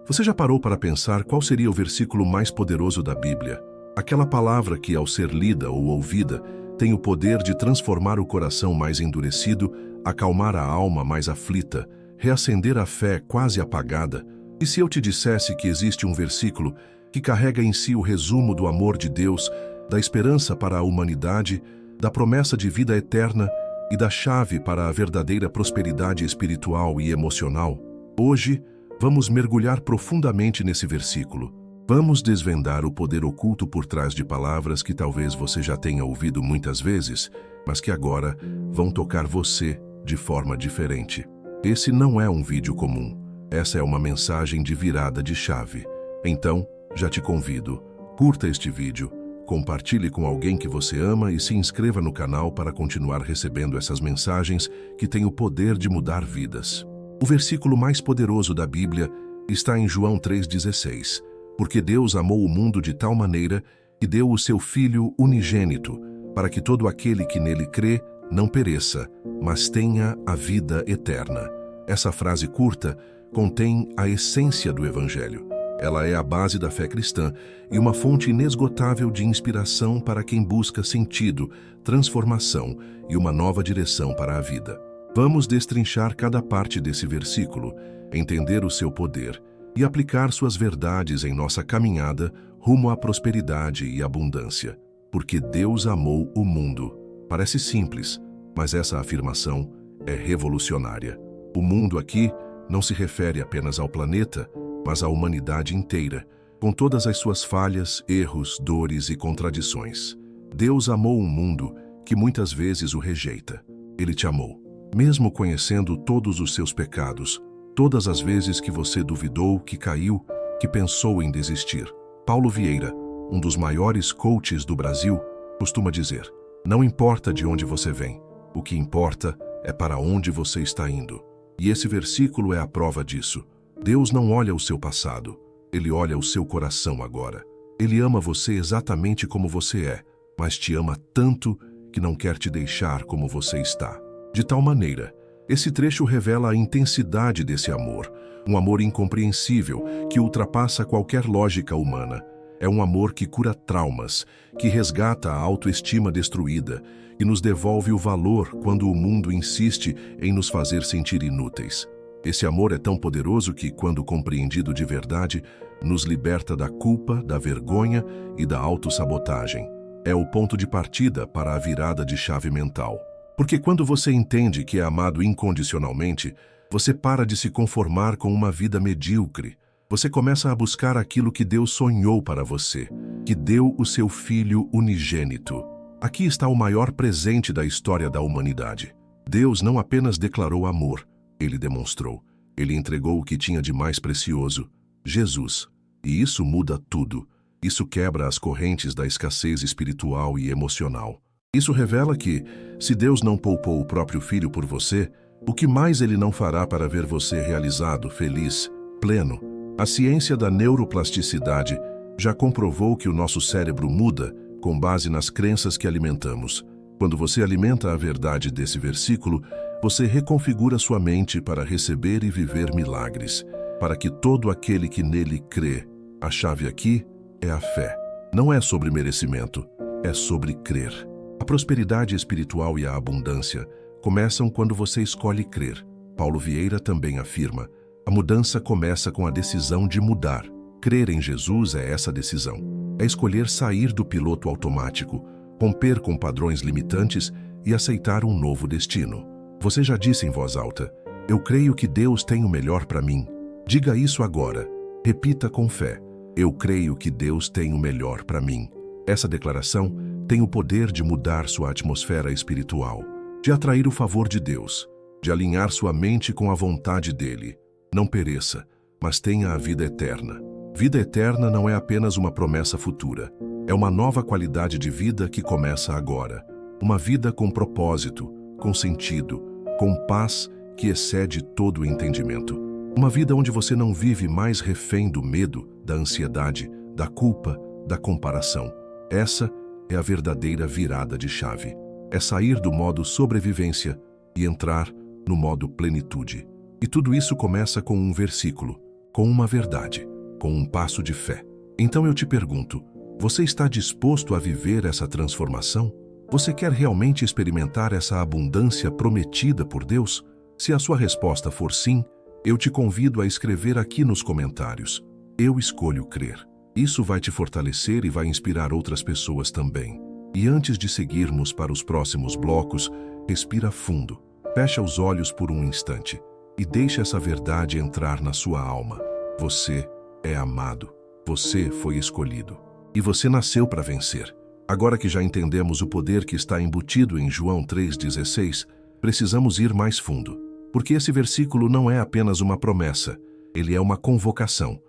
Você já parou para pensar qual seria o versículo mais poderoso da Bíblia? Aquela palavra que, ao ser lida ou ouvida, tem o poder de transformar o coração mais endurecido, acalmar a alma mais aflita, reacender a fé quase apagada. E se eu te dissesse que existe um versículo que carrega em si o resumo do amor de Deus, da esperança para a humanidade, da promessa de vida eterna e da chave para a verdadeira prosperidade espiritual e emocional? Hoje, vamos mergulhar profundamente nesse versículo. Vamos desvendar o poder oculto por trás de palavras que talvez você já tenha ouvido muitas vezes, mas que agora vão tocar você de forma diferente. Esse não é um vídeo comum. Essa é uma mensagem de virada de chave. Então, já te convido, curta este vídeo, compartilhe com alguém que você ama e se inscreva no canal para continuar recebendo essas mensagens que têm o poder de mudar vidas. O versículo mais poderoso da Bíblia está em João 3,16. Porque Deus amou o mundo de tal maneira que deu o seu Filho unigênito, para que todo aquele que nele crê não pereça, mas tenha a vida eterna. Essa frase curta contém a essência do Evangelho. Ela é a base da fé cristã e uma fonte inesgotável de inspiração para quem busca sentido, transformação e uma nova direção para a vida. Vamos destrinchar cada parte desse versículo, entender o seu poder e aplicar suas verdades em nossa caminhada rumo à prosperidade e abundância. Porque Deus amou o mundo. Parece simples, mas essa afirmação é revolucionária. O mundo aqui não se refere apenas ao planeta, mas à humanidade inteira, com todas as suas falhas, erros, dores e contradições. Deus amou um mundo que muitas vezes o rejeita. Ele te amou, mesmo conhecendo todos os seus pecados, todas as vezes que você duvidou, que caiu, que pensou em desistir. Paulo Vieira, um dos maiores coaches do Brasil, costuma dizer: não importa de onde você vem, o que importa é para onde você está indo. E esse versículo é a prova disso. Deus não olha o seu passado, Ele olha o seu coração agora. Ele ama você exatamente como você é, mas te ama tanto que não quer te deixar como você está. De tal maneira, esse trecho revela a intensidade desse amor, um amor incompreensível que ultrapassa qualquer lógica humana. É um amor que cura traumas, que resgata a autoestima destruída e nos devolve o valor quando o mundo insiste em nos fazer sentir inúteis. Esse amor é tão poderoso que, quando compreendido de verdade, nos liberta da culpa, da vergonha e da autossabotagem. É o ponto de partida para a virada de chave mental. Porque quando você entende que é amado incondicionalmente, você para de se conformar com uma vida medíocre. Você começa a buscar aquilo que Deus sonhou para você, que deu o seu Filho unigênito. Aqui está o maior presente da história da humanidade. Deus não apenas declarou amor, Ele demonstrou. Ele entregou o que tinha de mais precioso, Jesus. E isso muda tudo. Isso quebra as correntes da escassez espiritual e emocional. Isso revela que, se Deus não poupou o próprio Filho por você, o que mais Ele não fará para ver você realizado, feliz, pleno? A ciência da neuroplasticidade já comprovou que o nosso cérebro muda com base nas crenças que alimentamos. Quando você alimenta a verdade desse versículo, você reconfigura sua mente para receber e viver milagres, para que todo aquele que nele crê. A chave aqui é a fé. Não é sobre merecimento, é sobre crer. A prosperidade espiritual e a abundância começam quando você escolhe crer. Paulo Vieira também afirma: a mudança começa com a decisão de mudar. Crer em Jesus é essa decisão. É escolher sair do piloto automático, romper com padrões limitantes e aceitar um novo destino. Você já disse em voz alta: eu creio que Deus tem o melhor para mim. Diga isso agora. Repita com fé: eu creio que Deus tem o melhor para mim. Essa declaração tem o poder de mudar sua atmosfera espiritual, de atrair o favor de Deus, de alinhar sua mente com a vontade dele. Não pereça, mas tenha a vida eterna. Vida eterna não é apenas uma promessa futura. É uma nova qualidade de vida que começa agora. Uma vida com propósito, com sentido, com paz que excede todo o entendimento. Uma vida onde você não vive mais refém do medo, da ansiedade, da culpa, da comparação. Essa é a verdadeira virada de chave. É sair do modo sobrevivência e entrar no modo plenitude. E tudo isso começa com um versículo, com uma verdade, com um passo de fé. Então eu te pergunto, você está disposto a viver essa transformação? Você quer realmente experimentar essa abundância prometida por Deus? Se a sua resposta for sim, eu te convido a escrever aqui nos comentários: eu escolho crer. Isso vai te fortalecer e vai inspirar outras pessoas também. E antes de seguirmos para os próximos blocos, respira fundo, fecha os olhos por um instante e deixa essa verdade entrar na sua alma. Você é amado, você foi escolhido e você nasceu para vencer. Agora que já entendemos o poder que está embutido em João 3,16, precisamos ir mais fundo, porque esse versículo não é apenas uma promessa, ele é uma convocação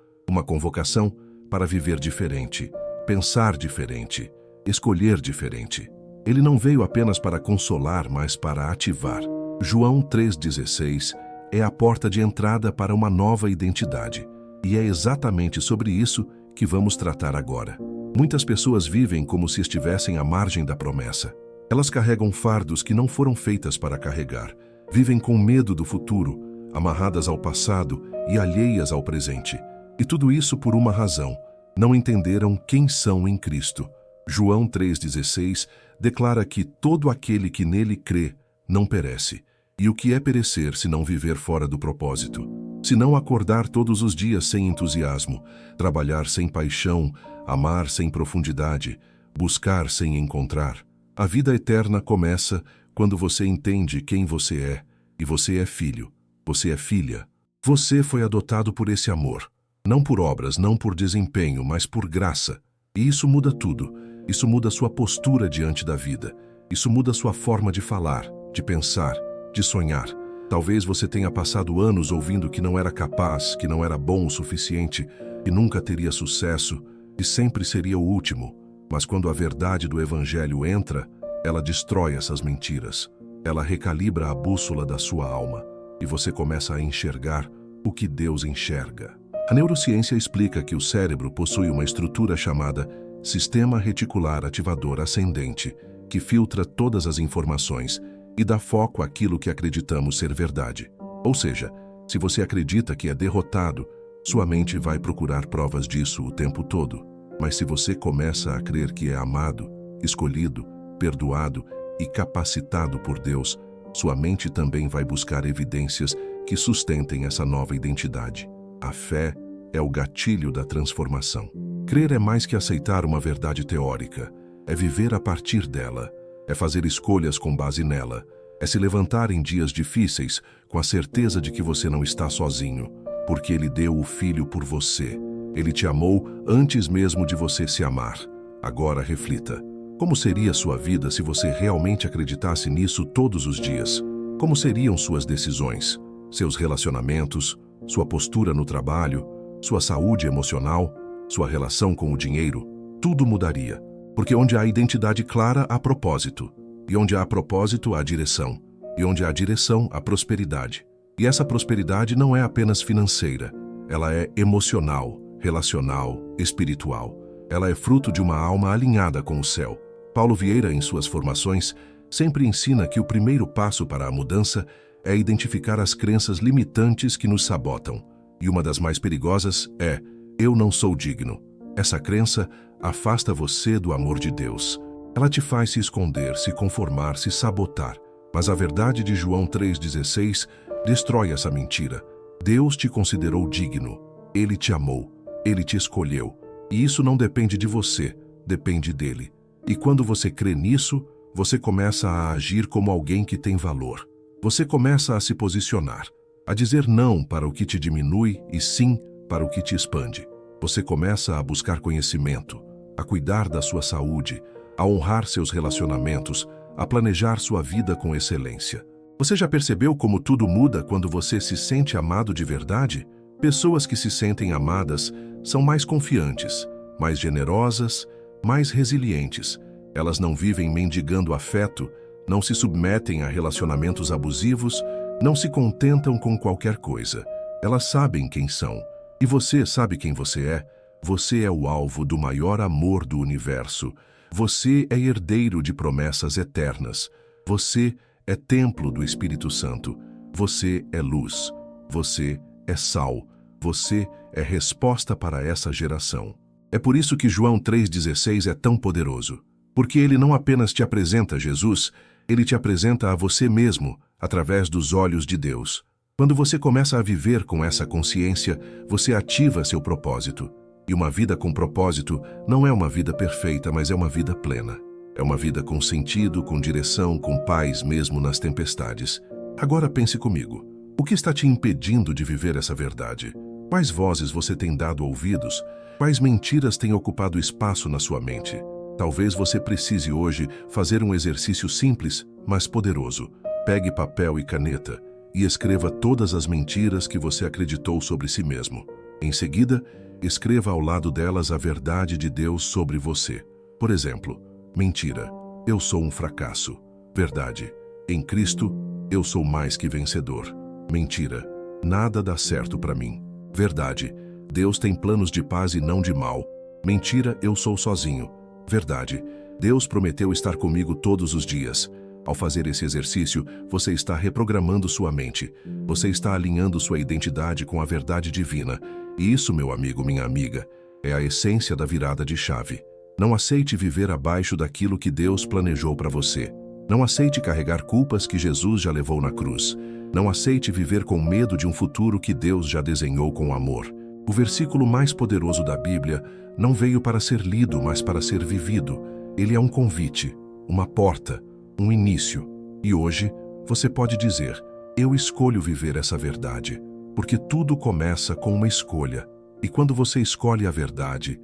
para viver diferente, pensar diferente, escolher diferente. Ele não veio apenas para consolar, mas para ativar. João 3,16 é a porta de entrada para uma nova identidade, e é exatamente sobre isso que vamos tratar agora. Muitas pessoas vivem como se estivessem à margem da promessa. Elas carregam fardos que não foram feitas para carregar, vivem com medo do futuro, amarradas ao passado e alheias ao presente. E tudo isso por uma razão: não entenderam quem são em Cristo. João 3,16 declara que todo aquele que nele crê não perece. E o que é perecer se não viver fora do propósito? Se não acordar todos os dias sem entusiasmo, trabalhar sem paixão, amar sem profundidade, buscar sem encontrar? A vida eterna começa quando você entende quem você é, e você é filho, você é filha. Você foi adotado por esse amor, não por obras, não por desempenho, mas por graça. E isso muda tudo. Isso muda sua postura diante da vida. Isso muda sua forma de falar, de pensar, de sonhar. Talvez você tenha passado anos ouvindo que não era capaz, que não era bom o suficiente, que nunca teria sucesso e sempre seria o último. Mas quando a verdade do Evangelho entra, ela destrói essas mentiras. Ela recalibra a bússola da sua alma e você começa a enxergar o que Deus enxerga. A neurociência explica que o cérebro possui uma estrutura chamada Sistema Reticular Ativador Ascendente, que filtra todas as informações e dá foco àquilo que acreditamos ser verdade. Ou seja, se você acredita que é derrotado, sua mente vai procurar provas disso o tempo todo. Mas se você começa a crer que é amado, escolhido, perdoado e capacitado por Deus, sua mente também vai buscar evidências que sustentem essa nova identidade. A fé é o gatilho da transformação. Crer é mais que aceitar uma verdade teórica, é viver a partir dela, é fazer escolhas com base nela, é se levantar em dias difíceis com a certeza de que você não está sozinho, porque Ele deu o Filho por você. Ele te amou antes mesmo de você se amar. Agora reflita. Como seria sua vida se você realmente acreditasse nisso todos os dias? Como seriam suas decisões, seus relacionamentos, sua postura no trabalho, sua saúde emocional, sua relação com o dinheiro? Tudo mudaria. Porque onde há identidade clara, há propósito. E onde há propósito, há direção. E onde há direção, há prosperidade. E essa prosperidade não é apenas financeira. Ela é emocional, relacional, espiritual. Ela é fruto de uma alma alinhada com o céu. Paulo Vieira, em suas formações, sempre ensina que o primeiro passo para a mudança é identificar as crenças limitantes que nos sabotam. E uma das mais perigosas é: eu não sou digno. Essa crença afasta você do amor de Deus. Ela te faz se esconder, se conformar, se sabotar. Mas a verdade de João 3,16 destrói essa mentira. Deus te considerou digno. Ele te amou. Ele te escolheu. E isso não depende de você, depende dele. E quando você crê nisso, você começa a agir como alguém que tem valor. Você começa a se posicionar, a dizer não para o que te diminui e sim para o que te expande. Você começa a buscar conhecimento, a cuidar da sua saúde, a honrar seus relacionamentos, a planejar sua vida com excelência. Você já percebeu como tudo muda quando você se sente amado de verdade? Pessoas que se sentem amadas são mais confiantes, mais generosas, mais resilientes. Elas não vivem mendigando afeto, não se submetem a relacionamentos abusivos, não se contentam com qualquer coisa. Elas sabem quem são. E você sabe quem você é? Você é o alvo do maior amor do universo. Você é herdeiro de promessas eternas. Você é templo do Espírito Santo. Você é luz. Você é sal. Você é resposta para essa geração. É por isso que João 3,16 é tão poderoso. Porque ele não apenas te apresenta Jesus, ele te apresenta a você mesmo, através dos olhos de Deus. Quando você começa a viver com essa consciência, você ativa seu propósito. E uma vida com propósito não é uma vida perfeita, mas é uma vida plena. É uma vida com sentido, com direção, com paz mesmo nas tempestades. Agora pense comigo. O que está te impedindo de viver essa verdade? Quais vozes você tem dado ouvidos? Quais mentiras têm ocupado espaço na sua mente? Talvez você precise hoje fazer um exercício simples, mas poderoso. Pegue papel e caneta e escreva todas as mentiras que você acreditou sobre si mesmo. Em seguida, escreva ao lado delas a verdade de Deus sobre você. Por exemplo, mentira: eu sou um fracasso. Verdade: em Cristo, eu sou mais que vencedor. Mentira: nada dá certo para mim. Verdade: Deus tem planos de paz e não de mal. Mentira: eu sou sozinho. Verdade: Deus prometeu estar comigo todos os dias. Ao fazer esse exercício, você está reprogramando sua mente. Você está alinhando sua identidade com a verdade divina. E isso, meu amigo, minha amiga, é a essência da virada de chave. Não aceite viver abaixo daquilo que Deus planejou para você. Não aceite carregar culpas que Jesus já levou na cruz. Não aceite viver com medo de um futuro que Deus já desenhou com amor. O versículo mais poderoso da Bíblia não veio para ser lido, mas para ser vivido. Ele é um convite, uma porta, um início. E hoje, você pode dizer: eu escolho viver essa verdade, porque tudo começa com uma escolha. E quando você escolhe a verdade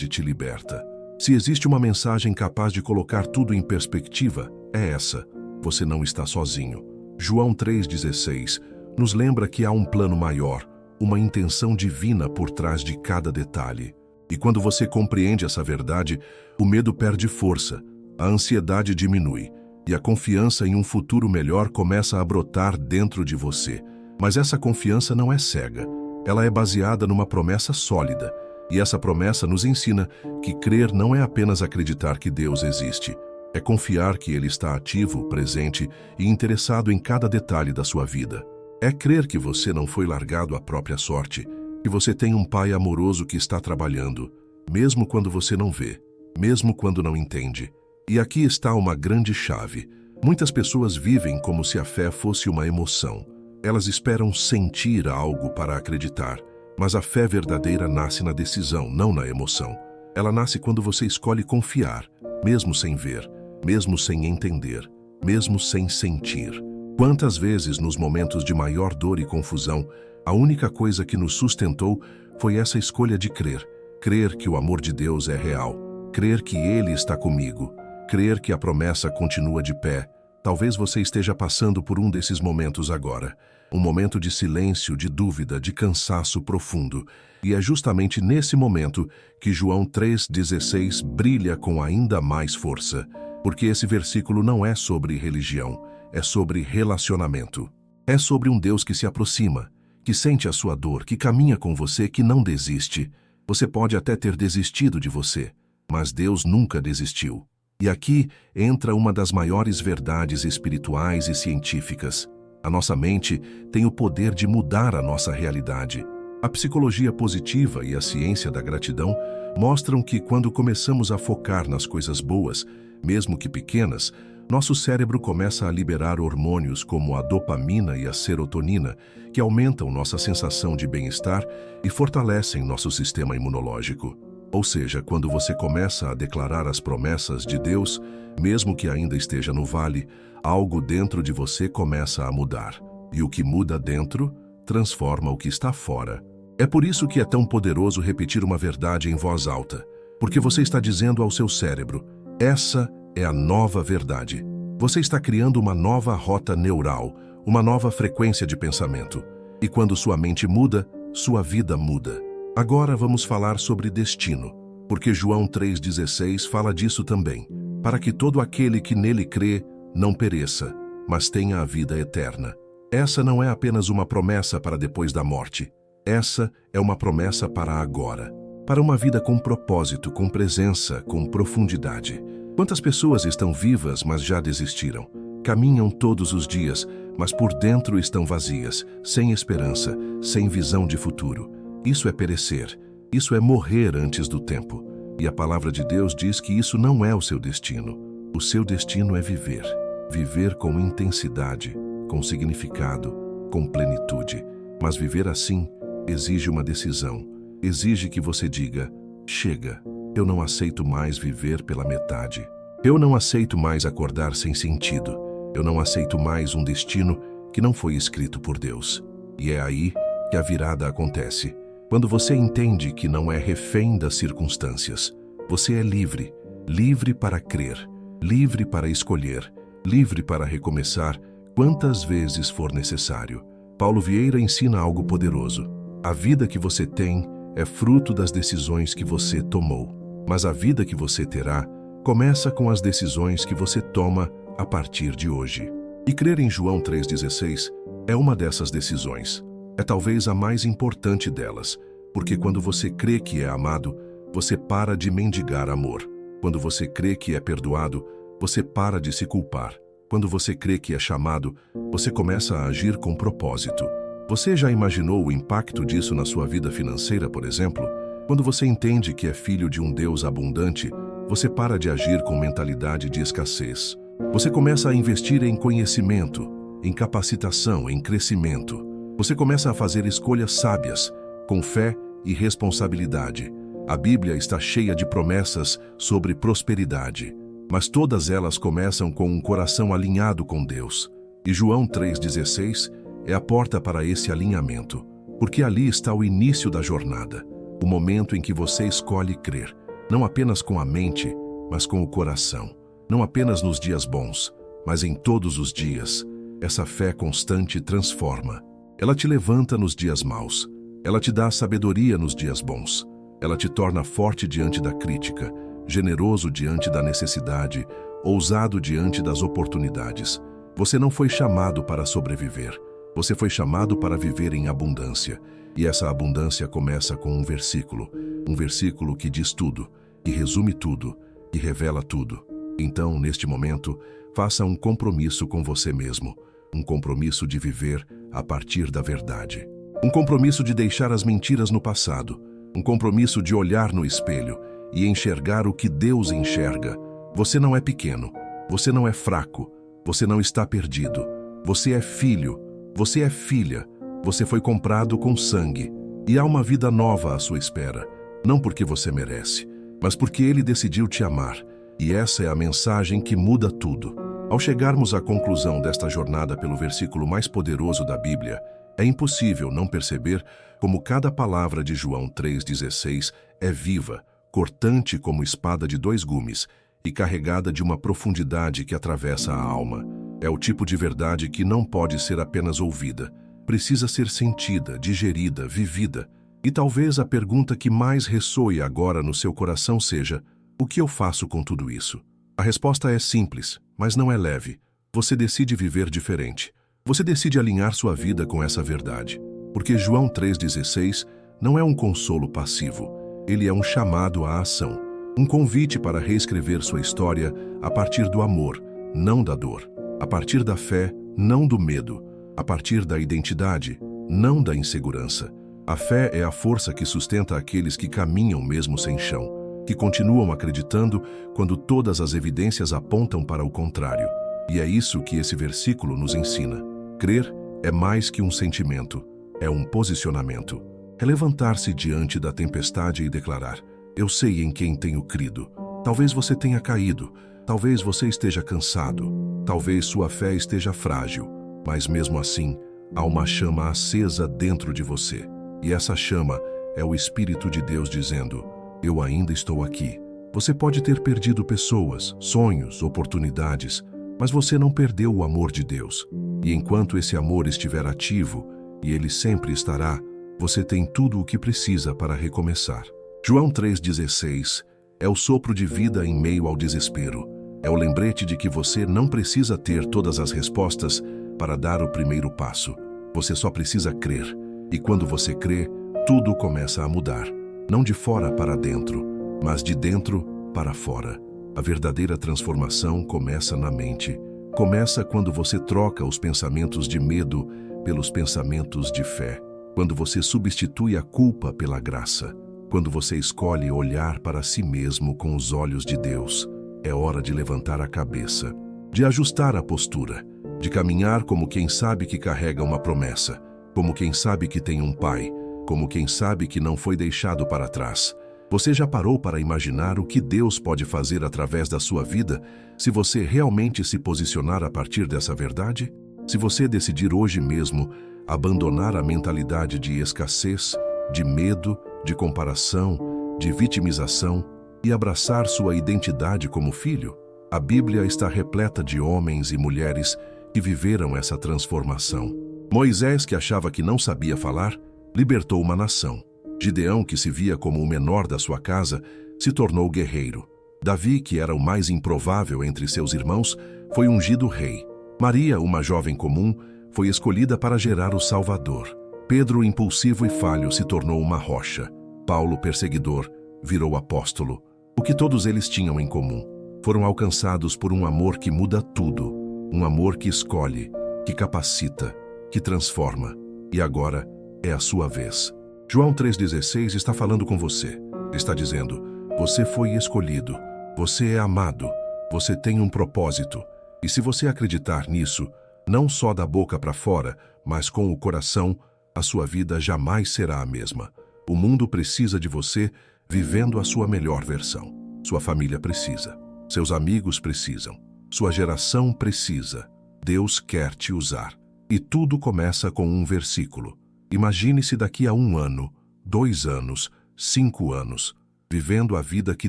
te liberta. Se existe uma mensagem capaz de colocar tudo em perspectiva, é essa: você não está sozinho. João 3,16 nos lembra que há um plano maior, uma intenção divina por trás de cada detalhe. E quando você compreende essa verdade, o medo perde força, a ansiedade diminui e a confiança em um futuro melhor começa a brotar dentro de você. Mas essa confiança não é cega, ela é baseada numa promessa sólida. E essa promessa nos ensina que crer não é apenas acreditar que Deus existe. É confiar que Ele está ativo, presente e interessado em cada detalhe da sua vida. É crer que você não foi largado à própria sorte, que você tem um Pai amoroso que está trabalhando, mesmo quando você não vê, mesmo quando não entende. E aqui está uma grande chave. Muitas pessoas vivem como se a fé fosse uma emoção. Elas esperam sentir algo para acreditar. Mas a fé verdadeira nasce na decisão, não na emoção. Ela nasce quando você escolhe confiar, mesmo sem ver, mesmo sem entender, mesmo sem sentir. Quantas vezes, nos momentos de maior dor e confusão, a única coisa que nos sustentou foi essa escolha de crer. Crer que o amor de Deus é real, crer que Ele está comigo, crer que a promessa continua de pé. Talvez você esteja passando por um desses momentos agora. Um momento de silêncio, de dúvida, de cansaço profundo. E é justamente nesse momento que João 3,16 brilha com ainda mais força. Porque esse versículo não é sobre religião, é sobre relacionamento. É sobre um Deus que se aproxima, que sente a sua dor, que caminha com você, que não desiste. Você pode até ter desistido de você, mas Deus nunca desistiu. E aqui entra uma das maiores verdades espirituais e científicas. A nossa mente tem o poder de mudar a nossa realidade. A psicologia positiva e a ciência da gratidão mostram que quando começamos a focar nas coisas boas, mesmo que pequenas, nosso cérebro começa a liberar hormônios como a dopamina e a serotonina, que aumentam nossa sensação de bem-estar e fortalecem nosso sistema imunológico. Ou seja, quando você começa a declarar as promessas de Deus, mesmo que ainda esteja no vale, algo dentro de você começa a mudar. E o que muda dentro, transforma o que está fora. É por isso que é tão poderoso repetir uma verdade em voz alta. Porque você está dizendo ao seu cérebro: essa é a nova verdade. Você está criando uma nova rota neural, uma nova frequência de pensamento. E quando sua mente muda, sua vida muda. Agora vamos falar sobre destino, porque João 3,16 fala disso também, para que todo aquele que nele crê não pereça, mas tenha a vida eterna. Essa não é apenas uma promessa para depois da morte, essa é uma promessa para agora, para uma vida com propósito, com presença, com profundidade. Quantas pessoas estão vivas, mas já desistiram? caminham todos os dias, mas por dentro estão vazias, sem esperança, sem visão de futuro. Isso é perecer, isso é morrer antes do tempo. E a palavra de Deus diz que isso não é o seu destino. O seu destino é viver. Viver com intensidade, com significado, com plenitude. Mas viver assim exige uma decisão. Exige que você diga: chega, eu não aceito mais viver pela metade. Eu não aceito mais acordar sem sentido. Eu não aceito mais um destino que não foi escrito por Deus. E é aí que a virada acontece. Quando você entende que não é refém das circunstâncias. Você é livre. Livre para crer. Livre para escolher. Livre para recomeçar quantas vezes for necessário. Paulo Vieira ensina algo poderoso. A vida que você tem é fruto das decisões que você tomou. Mas a vida que você terá começa com as decisões que você toma a partir de hoje. E crer em João 3,16 é uma dessas decisões. É talvez a mais importante delas, porque quando você crê que é amado, você para de mendigar amor. Quando você crê que é perdoado, você para de se culpar. Quando você crê que é chamado, você começa a agir com propósito. Você já imaginou o impacto disso na sua vida financeira, por exemplo? Quando você entende que é filho de um Deus abundante, você para de agir com mentalidade de escassez. Você começa a investir em conhecimento, em capacitação, em crescimento. Você começa a fazer escolhas sábias, com fé e responsabilidade. A Bíblia está cheia de promessas sobre prosperidade, mas todas elas começam com um coração alinhado com Deus. E João 3,16 é a porta para esse alinhamento, porque ali está o início da jornada, o momento em que você escolhe crer, não apenas com a mente, mas com o coração. Não apenas nos dias bons, mas em todos os dias. Essa fé constante transforma. Ela te levanta nos dias maus. Ela te dá sabedoria nos dias bons. Ela te torna forte diante da crítica, generoso diante da necessidade, ousado diante das oportunidades. Você não foi chamado para sobreviver. Você foi chamado para viver em abundância. E essa abundância começa com um versículo que diz tudo, que resume tudo, que revela tudo. Então, neste momento, faça um compromisso com você mesmo, um compromisso de viver a partir da verdade. Um compromisso de deixar as mentiras no passado, um compromisso de olhar no espelho e enxergar o que Deus enxerga. Você não é pequeno, você não é fraco, você não está perdido. Você é filho, você é filha, você foi comprado com sangue e há uma vida nova à sua espera, não porque você merece, mas porque Ele decidiu te amar. E essa é a mensagem que muda tudo. Ao chegarmos à conclusão desta jornada pelo versículo mais poderoso da Bíblia, é impossível não perceber como cada palavra de João 3,16 é viva, cortante como espada de 2 gumes e carregada de uma profundidade que atravessa a alma. É o tipo de verdade que não pode ser apenas ouvida, precisa ser sentida, digerida, vivida. E talvez a pergunta que mais ressoe agora no seu coração seja: o que eu faço com tudo isso? A resposta é simples, mas não é leve. Você decide viver diferente. Você decide alinhar sua vida com essa verdade. Porque João 3,16 não é um consolo passivo. Ele é um chamado à ação. Um convite para reescrever sua história a partir do amor, não da dor. A partir da fé, não do medo. A partir da identidade, não da insegurança. A fé é a força que sustenta aqueles que caminham mesmo sem chão, que continuam acreditando quando todas as evidências apontam para o contrário. E é isso que esse versículo nos ensina. Crer é mais que um sentimento, é um posicionamento. É levantar-se diante da tempestade e declarar: eu sei em quem tenho crido. Talvez você tenha caído, talvez você esteja cansado, talvez sua fé esteja frágil, mas mesmo assim, há uma chama acesa dentro de você. E essa chama é o Espírito de Deus dizendo: eu ainda estou aqui. Você pode ter perdido pessoas, sonhos, oportunidades, mas você não perdeu o amor de Deus. E enquanto esse amor estiver ativo, e ele sempre estará, você tem tudo o que precisa para recomeçar. João 3,16 é o sopro de vida em meio ao desespero. É o lembrete de que você não precisa ter todas as respostas para dar o primeiro passo. Você só precisa crer. E quando você crê, tudo começa a mudar. Não de fora para dentro, mas de dentro para fora. A verdadeira transformação começa na mente, começa quando você troca os pensamentos de medo pelos pensamentos de fé, quando você substitui a culpa pela graça, quando você escolhe olhar para si mesmo com os olhos de Deus. É hora de levantar a cabeça, de ajustar a postura, de caminhar como quem sabe que carrega uma promessa, como quem sabe que tem um pai, como quem sabe que não foi deixado para trás. Você já parou para imaginar o que Deus pode fazer através da sua vida se você realmente se posicionar a partir dessa verdade? Se você decidir hoje mesmo abandonar a mentalidade de escassez, de medo, de comparação, de vitimização e abraçar sua identidade como filho? A Bíblia está repleta de homens e mulheres que viveram essa transformação. Moisés, que achava que não sabia falar, libertou uma nação. Gideão, que se via como o menor da sua casa, se tornou guerreiro. Davi, que era o mais improvável entre seus irmãos, foi ungido rei. Maria, uma jovem comum, foi escolhida para gerar o Salvador. Pedro, impulsivo e falho, se tornou uma rocha. Paulo, perseguidor, virou apóstolo. O que todos eles tinham em comum? Foram alcançados por um amor que muda tudo. Um amor que escolhe, que capacita, que transforma. E agora é a sua vez. João 3,16 está falando com você. Está dizendo: você foi escolhido, você é amado, você tem um propósito. E se você acreditar nisso, não só da boca para fora, mas com o coração, a sua vida jamais será a mesma. O mundo precisa de você vivendo a sua melhor versão. Sua família precisa. Seus amigos precisam. Sua geração precisa. Deus quer te usar. E tudo começa com um versículo. Imagine-se daqui a 1 ano, 2 anos, 5 anos, vivendo a vida que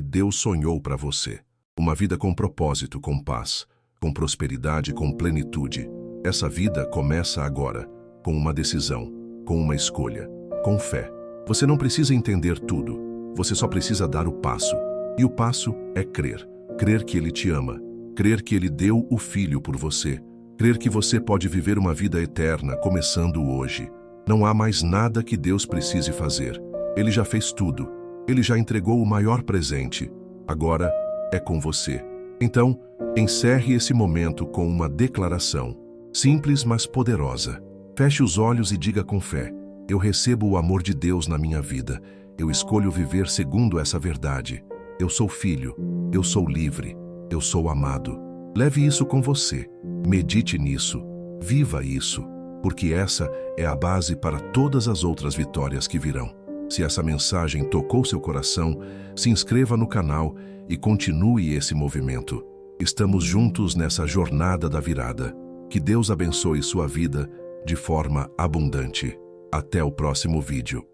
Deus sonhou para você. Uma vida com propósito, com paz, com prosperidade, com plenitude. Essa vida começa agora, com uma decisão, com uma escolha, com fé. Você não precisa entender tudo, você só precisa dar o passo. E o passo é crer. Crer que Ele te ama, crer que Ele deu o Filho por você, crer que você pode viver uma vida eterna começando hoje. Não há mais nada que Deus precise fazer. Ele já fez tudo. Ele já entregou o maior presente. Agora é com você. Então, encerre esse momento com uma declaração, simples mas poderosa. Feche os olhos e diga com fé: eu recebo o amor de Deus na minha vida. Eu escolho viver segundo essa verdade. Eu sou filho. Eu sou livre. Eu sou amado. Leve isso com você. Medite nisso. Viva isso. Porque essa é a base para todas as outras vitórias que virão. Se essa mensagem tocou seu coração, se inscreva no canal e continue esse movimento. Estamos juntos nessa jornada da virada. Que Deus abençoe sua vida de forma abundante. Até o próximo vídeo.